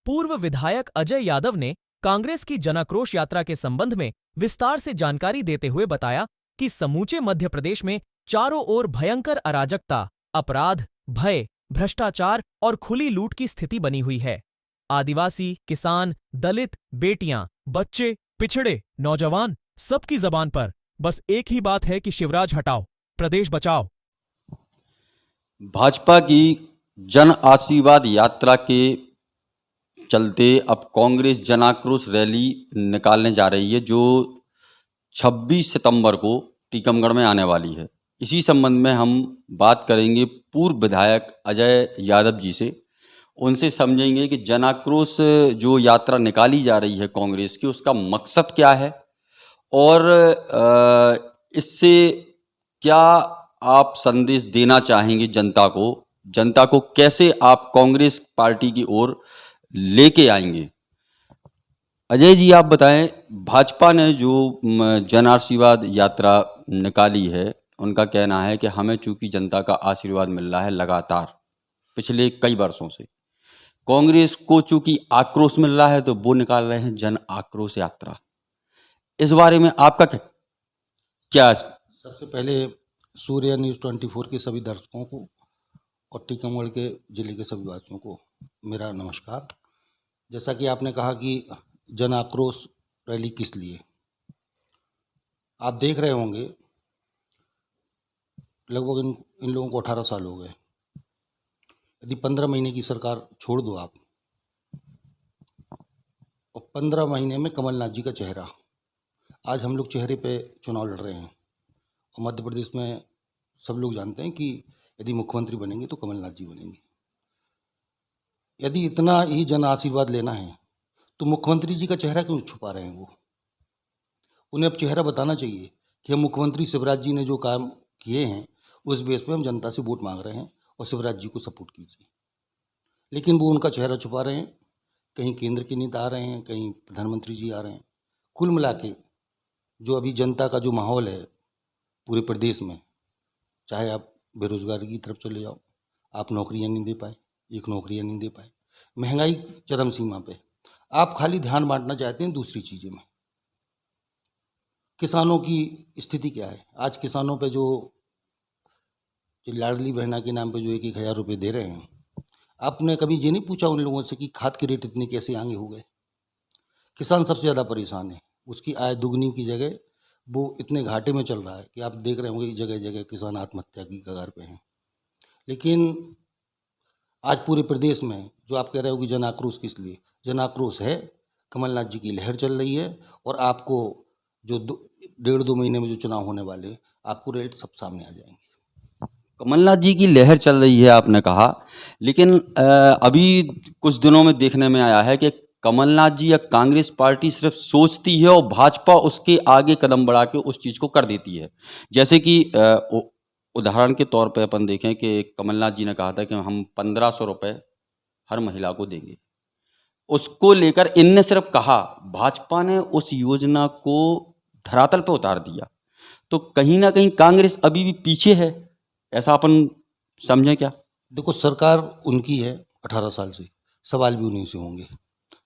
पूर्व विधायक अजय यादव ने कांग्रेस की जनाक्रोश यात्रा के संबंध में विस्तार से जानकारी देते हुए बताया कि समूचे मध्य प्रदेश में चारों ओर भयंकर अराजकता, अपराध, भय, भ्रष्टाचार और खुली लूट की स्थिति बनी हुई है। आदिवासी, किसान, दलित, बेटियां, बच्चे, पिछड़े, नौजवान सबकी जबान पर बस एक ही बात है कि शिवराज हटाओ, प्रदेश बचाओ। भाजपा की जन आशीर्वाद यात्रा के चलते अब कांग्रेस जन आक्रोश रैली निकालने जा रही है, जो 26 सितंबर को टीकमगढ़ में आने वाली है। इसी संबंध में हम बात करेंगे पूर्व विधायक अजय यादव जी से। उनसे समझेंगे कि जन आक्रोश जो यात्रा निकाली जा रही है कांग्रेस की, उसका मकसद क्या है और इससे क्या आप संदेश देना चाहेंगे जनता को कैसे आप कांग्रेस पार्टी की ओर लेके आएंगे। अजय जी, आप बताएं, भाजपा ने जो जन आशीर्वाद यात्रा निकाली है, उनका कहना है कि हमें चूंकि जनता का आशीर्वाद मिल रहा है लगातार पिछले कई वर्षों से, कांग्रेस को चूंकि आक्रोश मिल रहा है तो वो निकाल रहे हैं जन आक्रोश यात्रा। इस बारे में आपका क्या? सबसे पहले सूर्य न्यूज़ 24 के सभी दर्शकों को और टीकमगढ़ के जिले के सभी वासियों को मेरा नमस्कार। जैसा कि आपने कहा कि जन आक्रोश रैली किस लिए, आप देख रहे होंगे लगभग इन लोगों को 18 साल हो गए। यदि 15 महीने की सरकार छोड़ दो आप, और 15 महीने में कमलनाथ जी का चेहरा, आज हम लोग चेहरे पे चुनाव लड़ रहे हैं और मध्य प्रदेश में सब लोग जानते हैं कि यदि मुख्यमंत्री बनेंगे तो कमलनाथ जी बनेंगे। यदि इतना ही जन आशीर्वाद लेना है तो मुख्यमंत्री जी का चेहरा क्यों छुपा रहे हैं वो? उन्हें अब चेहरा बताना चाहिए कि हम मुख्यमंत्री शिवराज जी ने जो काम किए हैं उस बेस पे हम जनता से वोट मांग रहे हैं और शिवराज जी को सपोर्ट कीजिए। लेकिन वो उनका चेहरा छुपा रहे हैं। कहीं केंद्र के नेता आ रहे हैं, कहीं प्रधानमंत्री जी आ रहे हैं। कुल मिला के जो अभी जनता का जो माहौल है पूरे प्रदेश में, चाहे आप बेरोजगारी की तरफ चले जाओ, आप नौकरियां नहीं दे पाए, एक नौकरियां नहीं दे पाए, महंगाई चरम सीमा पे, आप खाली ध्यान बांटना चाहते हैं दूसरी चीज़ें में। किसानों की स्थिति क्या है? आज किसानों पे जो लाडली बहना के नाम पे जो 1,000 रुपये दे रहे हैं, आपने कभी ये नहीं पूछा उन लोगों से कि खाद के रेट इतने कैसे आगे हो गए? किसान सबसे ज़्यादा परेशान है। उसकी आय दुगनी की जगह वो इतने घाटे में चल रहा है कि आप देख रहे होंगे जगह जगह किसान आत्महत्या की कगार पे हैं। लेकिन आज पूरे प्रदेश में जो आप कह रहे हो कि जन आक्रोश किस लिए, जन आक्रोश है कमलनाथ जी की लहर चल रही है और आपको जो 1.5-2 महीने में जो चुनाव होने वाले, आपको रेट सब सामने आ जाएंगे। कमलनाथ जी की लहर चल रही है आपने कहा, लेकिन अभी कुछ दिनों में देखने में आया है कि कमलनाथ जी या कांग्रेस पार्टी सिर्फ सोचती है और भाजपा उसके आगे कदम बढ़ा के उस चीज़ को कर देती है। जैसे कि उदाहरण के तौर पे अपन देखें कि कमलनाथ जी ने कहा था कि हम 1500 रुपये हर महिला को देंगे। उसको लेकर इनने सिर्फ कहा, भाजपा ने उस योजना को धरातल पे उतार दिया। तो कहीं ना कहीं कांग्रेस अभी भी पीछे है, ऐसा अपन समझें क्या? देखो, सरकार उनकी है 18 साल से, सवाल भी उन्हीं से होंगे,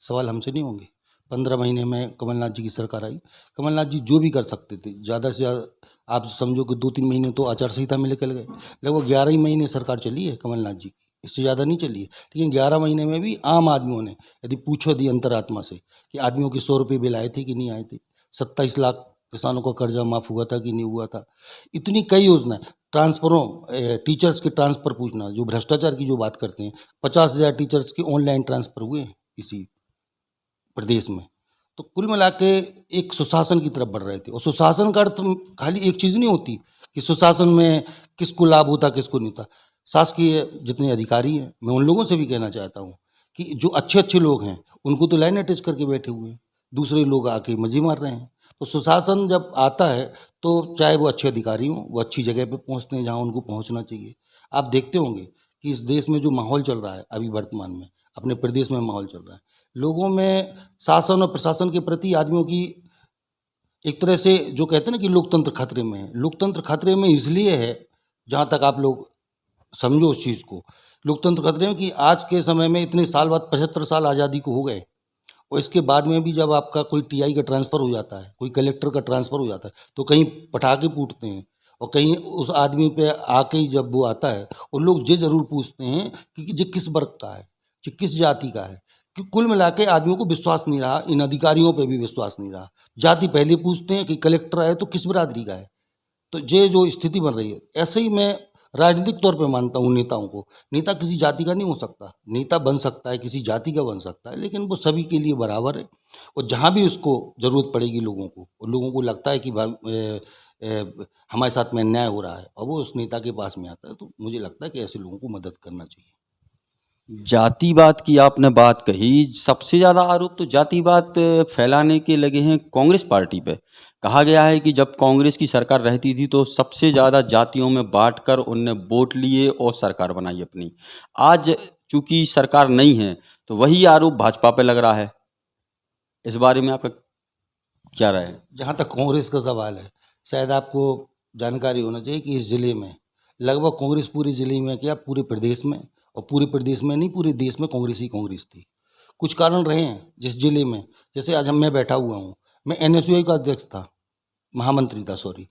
सवाल हमसे नहीं होंगे। 15 महीने में कमलनाथ जी की सरकार आई। कमलनाथ जी जो भी कर सकते थे, ज़्यादा से ज़्यादा आप समझो कि 2-3 महीने तो आचार संहिता में निकल गए। लगभग 11 ही महीने सरकार चली है कमलनाथ जी की, इससे ज़्यादा नहीं चली है। लेकिन 11 महीने में भी आम आदमियों ने, यदि पूछो दी अंतरात्मा से कि आदमियों के 100 रुपये बिल आए थे कि नहीं आए थे, 27 लाख किसानों का कर्जा माफ़ हुआ था कि नहीं हुआ था, इतनी कई योजनाएं, ट्रांसफरों, टीचर्स के ट्रांसफ़र पूछना, जो भ्रष्टाचार की जो बात करते हैं, 50,000 टीचर्स के ऑनलाइन ट्रांसफ़र हुए हैं इसी प्रदेश में। तो कुल मिला के एक सुशासन की तरफ बढ़ रहे थे। और सुशासन का अर्थ खाली एक चीज़ नहीं होती कि सुशासन में किसको लाभ होता किसको नहीं होता। शासकीय जितने अधिकारी हैं, मैं उन लोगों से भी कहना चाहता हूँ कि जो अच्छे अच्छे लोग हैं उनको तो लाइन अटैच करके बैठे हुए हैं, दूसरे लोग आके मजे मार रहे हैं। तो सुशासन जब आता है तो चाहे वो अच्छे अधिकारी हों, वो अच्छी जगह पे पहुंचते हैं जहां उनको पहुंचना चाहिए। आप देखते होंगे कि इस देश में जो माहौल चल रहा है अभी वर्तमान में, अपने प्रदेश में माहौल चल रहा है, लोगों में शासन और प्रशासन के प्रति आदमियों की एक तरह से, जो कहते हैं ना कि लोकतंत्र खतरे में है, लोकतंत्र खतरे में इसलिए है, जहाँ तक आप लोग समझो उस चीज़ को, लोकतंत्र खतरे में कि आज के समय में इतने साल बाद 75 साल आज़ादी को हो गए, और इसके बाद में भी जब आपका कोई टीआई का ट्रांसफ़र हो जाता है, कोई कलेक्टर का ट्रांसफ़र हो जाता है, तो कहीं पटाखे फूटते हैं और कहीं उस आदमी पे आके ही जब वो आता है और लोग ये ज़रूर पूछते हैं कि ये किस वर्ग का है, ये किस जाति का है। कि कुल मिला के आदमियों को विश्वास नहीं रहा, इन अधिकारियों पे भी विश्वास नहीं रहा। जाति पहले पूछते हैं कि कलेक्टर आए तो किस बिरादरी का है। तो ये जो स्थिति बन रही है, ऐसे ही मैं राजनीतिक तौर पे मानता हूँ नेताओं को। नेता किसी जाति का नहीं हो सकता, नेता बन सकता है, किसी जाति का बन सकता है, लेकिन वो सभी के लिए बराबर है। और जहाँ भी उसको ज़रूरत पड़ेगी लोगों को, और लोगों को लगता है कि हमारे साथ में अन्याय हो रहा है और वो उस नेता के पास में आता है, तो मुझे लगता है कि ऐसे लोगों को मदद करना चाहिए। जातिवाद की आपने बात कही, सबसे ज़्यादा आरोप तो जातिवाद फैलाने के लगे हैं कांग्रेस पार्टी पे। कहा गया है कि जब कांग्रेस की सरकार रहती थी तो सबसे ज़्यादा जातियों में बांटकर उनने वोट लिए और सरकार बनाई अपनी। आज चूंकि सरकार नहीं है तो वही आरोप भाजपा पे लग रहा है। इस बारे में आपका क्या राय है? जहाँ तक कांग्रेस का सवाल है, शायद आपको जानकारी होना चाहिए कि इस ज़िले में लगभग कांग्रेस पूरे ज़िले में क्या पूरे प्रदेश में, और पूरे प्रदेश में नहीं पूरे देश में कांग्रेस ही कांग्रेस थी। कुछ कारण रहे हैं जिस ज़िले में, जैसे आज मैं बैठा हुआ हूँ, मैं एनएसयूआई का अध्यक्ष था, महामंत्री था, सॉरी।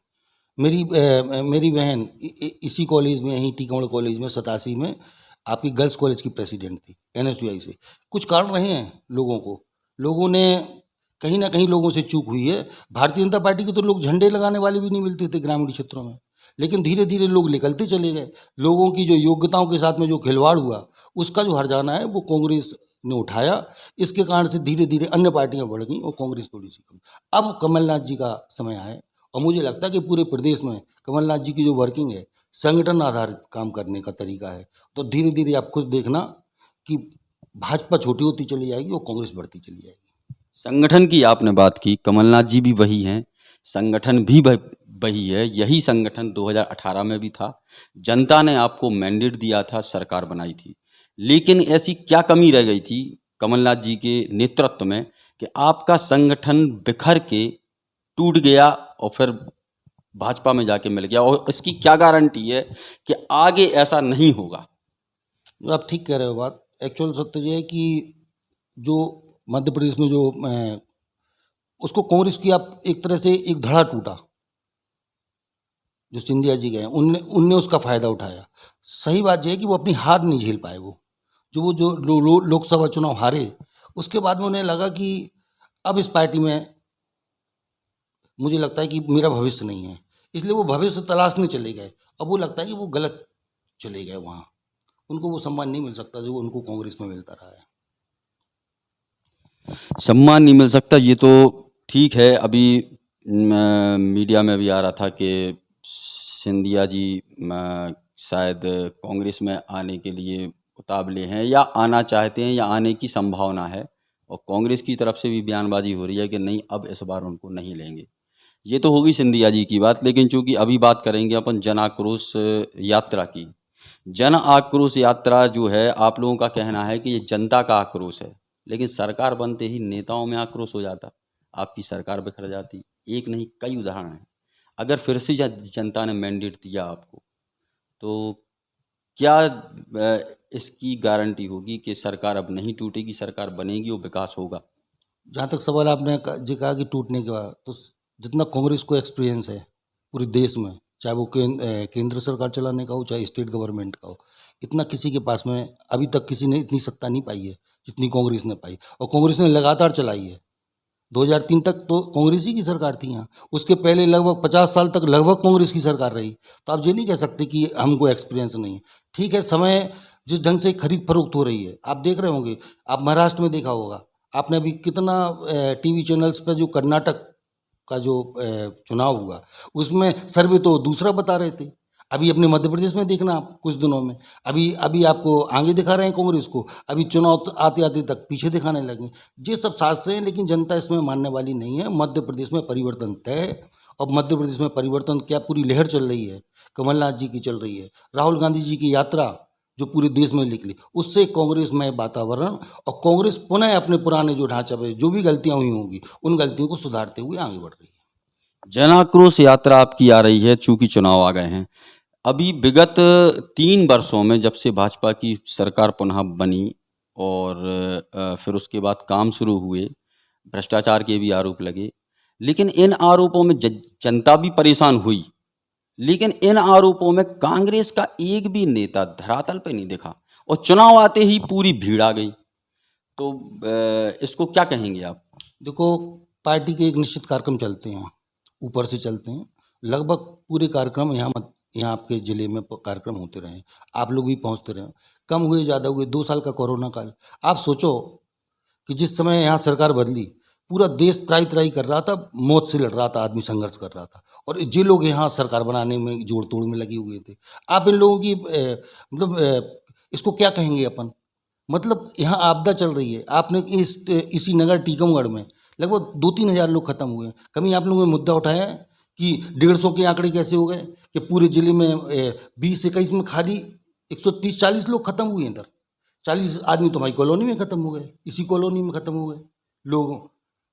मेरी बहन इसी कॉलेज में, यहीं टीकमगढ़ कॉलेज में 87 में आपकी गर्ल्स कॉलेज की प्रेसिडेंट थी एनएसयूआई से। कुछ कारण रहे हैं लोगों ने कहीं ना कहीं लोगों से चूक हुई है। भारतीय जनता पार्टी के तो लोग झंडे लगाने वाले भी नहीं मिलते थे ग्रामीण क्षेत्रों में, लेकिन धीरे धीरे लोग निकलते चले गए। लोगों की जो योग्यताओं के साथ में जो खिलवाड़ हुआ, उसका जो हर्जाना है वो कांग्रेस ने उठाया। इसके कारण से धीरे धीरे अन्य पार्टियां बढ़ गई और कांग्रेस थोड़ी सी कम। अब कमलनाथ जी का समय आए, और मुझे लगता है कि पूरे प्रदेश में कमलनाथ जी की जो वर्किंग है, संगठन आधारित काम करने का तरीका है, तो धीरे धीरे आप खुद देखना कि भाजपा छोटी होती चली जाएगी और कांग्रेस बढ़ती चली जाएगी। संगठन की आपने बात की, कमलनाथ जी भी वही हैं, संगठन भी वही है। यही संगठन 2018 में भी था, जनता ने आपको मैंडेट दिया था, सरकार बनाई थी। लेकिन ऐसी क्या कमी रह गई थी कमलनाथ जी के नेतृत्व में कि आपका संगठन बिखर के टूट गया और फिर भाजपा में जाके मिल गया? और इसकी क्या गारंटी है कि आगे ऐसा नहीं होगा? आप ठीक कह रहे हो बात। एक्चुअल सत्य ये है कि जो मध्य प्रदेश में जो उसको कांग्रेस की आप एक तरह से एक धड़ा टूटा, जो सिंधिया जी गए उनने उसका फ़ायदा उठाया। सही बात यह है कि वो अपनी हार नहीं झेल पाए। वो लोकसभा चुनाव हारे, उसके बाद में उन्हें लगा कि अब इस पार्टी में मुझे लगता है कि मेरा भविष्य नहीं है, इसलिए वो भविष्य तलाशने चले गए। अब वो लगता है कि वो गलत चले गए, वहाँ उनको वो सम्मान नहीं मिल सकता जो उनको कांग्रेस में मिलता रहा है। सम्मान नहीं मिल सकता, ये तो ठीक है। अभी मीडिया में भी आ रहा था कि सिंधिया जी शायद कांग्रेस में आने के लिए उतावले हैं या आना चाहते हैं या आने की संभावना है, और कांग्रेस की तरफ से भी बयानबाजी हो रही है कि नहीं, अब इस बार उनको नहीं लेंगे। ये तो होगी सिंधिया जी की बात, लेकिन चूंकि अभी बात करेंगे अपन जन आक्रोश यात्रा की। जन आक्रोश यात्रा जो है, आप लोगों का कहना है कि ये जनता का आक्रोश है, लेकिन सरकार बनते ही नेताओं में आक्रोश हो जाता, आपकी सरकार बिखर जाती। एक नहीं कई उदाहरण हैं। अगर फिर से जनता ने मैंडेट दिया आपको, तो क्या इसकी गारंटी होगी कि सरकार अब नहीं टूटेगी, सरकार बनेगी और विकास होगा? जहाँ तक सवाल आपने जो कहा कि टूटने के बाद, तो जितना कांग्रेस को एक्सपीरियंस है पूरे देश में, चाहे वो केंद्र सरकार चलाने का हो चाहे स्टेट गवर्नमेंट का हो, इतना किसी के पास में अभी तक किसी ने इतनी सत्ता नहीं पाई है जितनी कांग्रेस ने पाई। और कांग्रेस ने लगातार चलाई है। 2003 तक तो कांग्रेस ही की सरकार थी यहाँ, उसके पहले लगभग 50 साल तक लगभग कांग्रेस की सरकार रही। तो आप ये नहीं कह सकते कि हमको एक्सपीरियंस नहीं है। ठीक है, समय जिस ढंग से खरीद फरोख्त हो रही है, आप देख रहे होंगे, आप महाराष्ट्र में देखा होगा आपने, अभी कितना टीवी चैनल्स पर जो कर्नाटक का जो चुनाव हुआ, उसमें सर्वे तो दूसरा बता रहे थे। अभी अपने मध्य प्रदेश में देखना आप, कुछ दिनों में अभी आपको आगे दिखा रहे हैं कांग्रेस को, अभी चुनाव आते आते तक पीछे दिखाने लगे। ये सब शास्त्र हैं, लेकिन जनता इसमें मानने वाली नहीं है। मध्य प्रदेश में परिवर्तन तय है, और मध्य प्रदेश में परिवर्तन क्या पूरी लहर चल रही है, कमलनाथ जी की चल रही है, राहुल गांधी जी की यात्रा जो पूरे देश में निकली, उससे कांग्रेस में वातावरण, और कांग्रेस पुनः अपने पुराने जो ढांचा पे जो भी गलतियां हुई होंगी उन गलतियों को सुधारते हुए आगे बढ़ रही है। जन आक्रोश यात्रा आपकी आ रही है, चूंकि चुनाव आ गए हैं। अभी विगत 3 वर्षों में जब से भाजपा की सरकार पुनः बनी और फिर उसके बाद काम शुरू हुए, भ्रष्टाचार के भी आरोप लगे, लेकिन इन आरोपों में जनता भी परेशान हुई, लेकिन इन आरोपों में कांग्रेस का एक भी नेता धरातल पे नहीं दिखा और चुनाव आते ही पूरी भीड़ आ गई। तो इसको क्या कहेंगे आप? देखो, पार्टी के एक निश्चित कार्यक्रम चलते हैं, ऊपर से चलते हैं। लगभग पूरे कार्यक्रम यहाँ आपके ज़िले में कार्यक्रम होते रहे, आप लोग भी पहुँचते रहे। कम हुए ज़्यादा हुए, 2 साल का कोरोना काल, आप सोचो कि जिस समय यहाँ सरकार बदली, पूरा देश त्राही कर रहा था, मौत से लड़ रहा था, आदमी संघर्ष कर रहा था, और जे लोग यहाँ सरकार बनाने में जोड़ तोड़ में लगे हुए थे। आप इन लोगों की इसको क्या कहेंगे अपन? मतलब यहाँ आपदा चल रही है, आपने इसी नगर टीकमगढ़ में लगभग 2-3 हज़ार लोग खत्म हुए हैं। कभी आप लोगों ने मुद्दा उठाया है कि 150 के आंकड़े कैसे हो गए कि पूरे जिले में 20-21 में खाली 130-40 लोग खत्म हुए हैं। इधर 40 आदमी तो हमारी कॉलोनी में खत्म हो गए, इसी कॉलोनी में खत्म हो गए लोगों।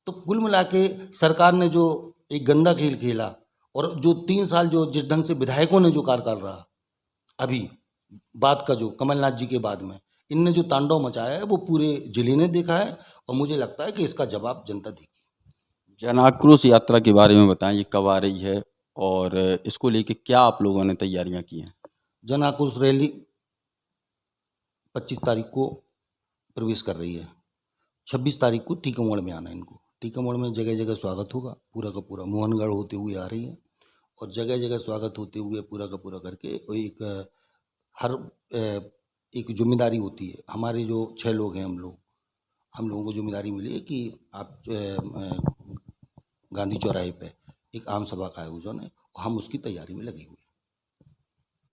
तो कुल मिला के सरकार ने जो एक गंदा खेल खेला, और जो 3 साल जो जिस ढंग से विधायकों ने जो कार्यकाल रहा, अभी बाद का जो कमलनाथ जी के बाद में इनने जो तांडव मचाया है, वो पूरे जिले ने देखा है, और मुझे लगता है कि इसका जवाब जनता देगी। जन आक्रोश यात्रा के बारे में बताएं, ये कब आ रही है और इसको लेके क्या आप लोगों ने तैयारियां की हैं? जन आक्रोश रैली 25 तारीख को प्रवेश कर रही है। 26 तारीख को टीकमगढ़ में आना है इनको। टीकमगढ़ में जगह जगह स्वागत होगा, पूरा का पूरा मोहनगढ़ होते हुए आ रही है, और जगह जगह स्वागत होते हुए पूरा का पूरा करके हर एक जिम्मेदारी होती है। हमारे जो 6 लोग हैं, हम लोगों को जिम्मेदारी मिली है कि आप गांधी चौराहे पे एक आम सभा का आयोजन है, और हम उसकी तैयारी में लगे हुए हैं।